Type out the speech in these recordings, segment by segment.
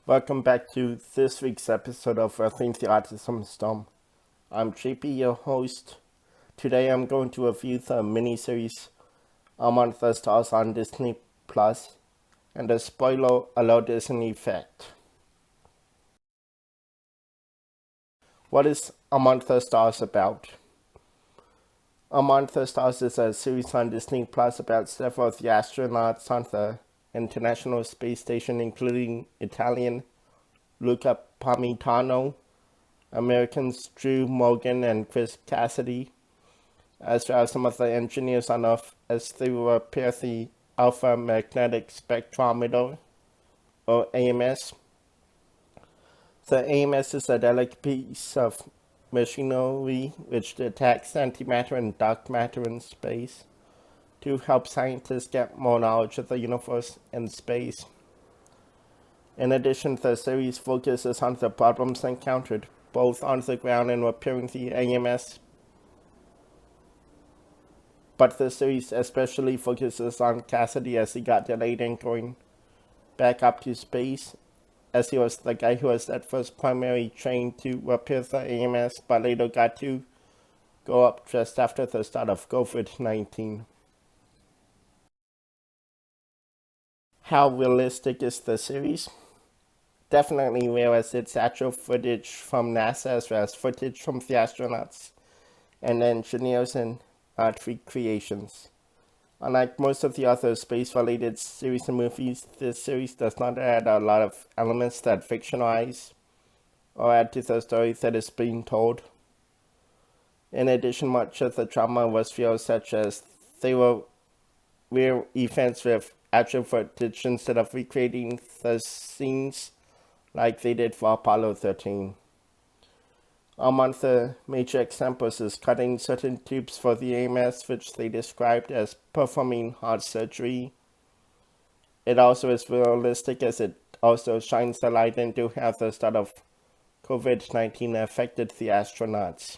Welcome back to this week's episode of the Autism Storm. I'm JP, your host. Today I'm going to review the miniseries Among the Stars on Disney Plus and the spoiler alert is in effect. What is Among the Stars about? Among the Stars is a series on Disney Plus about several of the astronauts on the International Space Station, including Italian Luca Pamitano, Americans Drew Morgan and Chris Cassidy, as well as some of the engineers on Earth as they repair the Alpha Magnetic Spectrometer, or AMS. The AMS is a delicate piece of machinery which detects antimatter and dark matter in space to help scientists get more knowledge of the universe and space. In addition, the series focuses on the problems encountered both on the ground and repairing the AMS. But the series especially focuses on Cassidy as he got delayed in going back up to space, as he was the guy who was at first primarily trained to repair the AMS, but later got to go up just after the start of COVID-19. How realistic is the series? Definitely real, as it's actual footage from NASA as well as footage from the astronauts and engineers and art recreations. Unlike most of the other space-related series and movies, this series does not add a lot of elements that fictionalize or add to the story that is being told. In addition, much of the drama was real, such as they were real events with actual footage instead of recreating the scenes like they did for Apollo 13. Among the major examples is cutting certain tubes for the AMS, which they described as performing heart surgery. It also is realistic, as it also shines the light into how the start of COVID-19 affected the astronauts.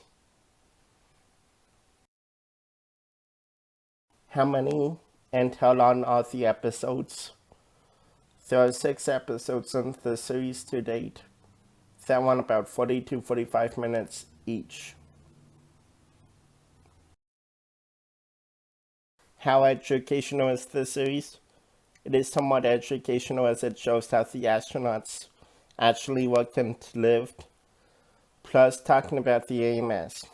How many and how long are the episodes? There are 6 episodes in the series to date. That one about 40 to 45 minutes each. How educational is the series? It is somewhat educational, as it shows how the astronauts actually worked and lived, plus talking about the AMS.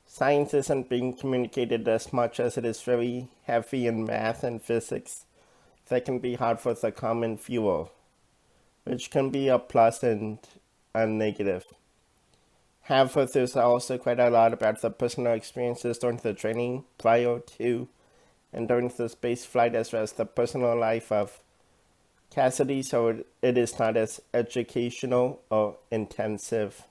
Science isn't being communicated as much, as it is very heavy in math and physics that can be hard for the common viewer, which can be a plus and a negative. However, there's also quite a lot about the personal experiences during the training, prior to, and during the space flight, as well as the personal life of Cassidy, so it is not as educational or intensive.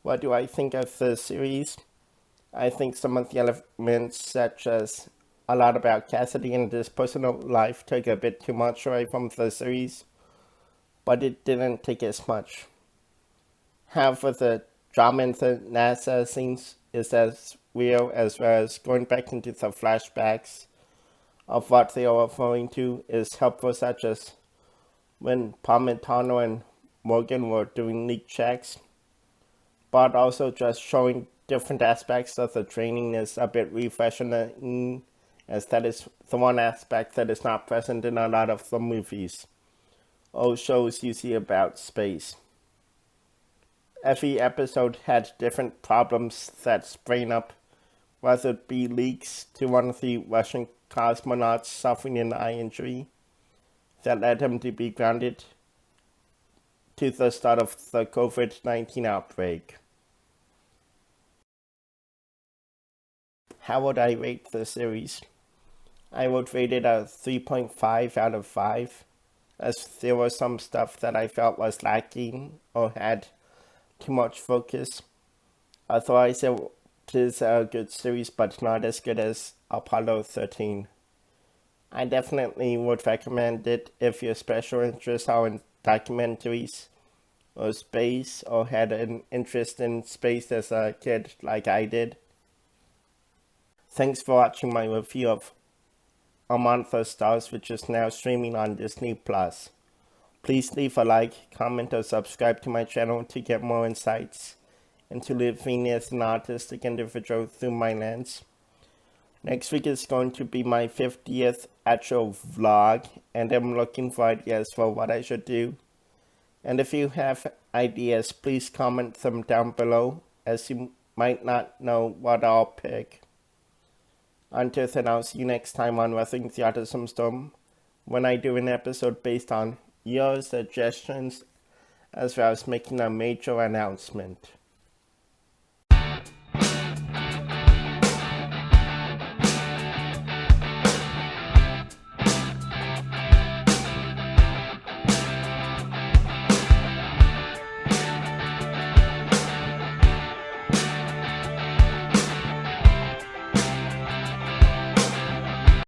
What do I think of the series? I think some of the elements, such as a lot about Cassidy and his personal life, took a bit too much away from the series, but it didn't take as much. However, the drama in the NASA scenes is as real, as well as going back into the flashbacks of what they are referring to is helpful, such as when Pamitano and Morgan were doing leak checks, but also just showing different aspects of the training is a bit refreshing, as that is the one aspect that is not present in a lot of the movies or shows you see about space. Every episode had different problems that sprang up, whether it be leaks to one of the Russian cosmonauts suffering an eye injury that led him to be grounded, to the start of the COVID-19 outbreak. How would I rate the series? I would rate it a 3.5 out of 5, as there was some stuff that I felt was lacking or had too much focus. Otherwise, it is a good series, but not as good as Apollo 13. I definitely would recommend it if your special interests are in documentaries or space, or had an interest in space as a kid like I did. Thanks for watching my review of A Month of Stars, which is now streaming on Disney+. Please leave a like, comment, or subscribe to my channel to get more insights into living as an autistic individual through my lens. Next week is going to be my 50th actual vlog, and I'm looking for ideas for what I should do. And if you have ideas, please comment them down below, as you might not know what I'll pick. Until then, I'll see you next time on Weathering the Autism Storm, when I do an episode based on your suggestions, as well as making a major announcement.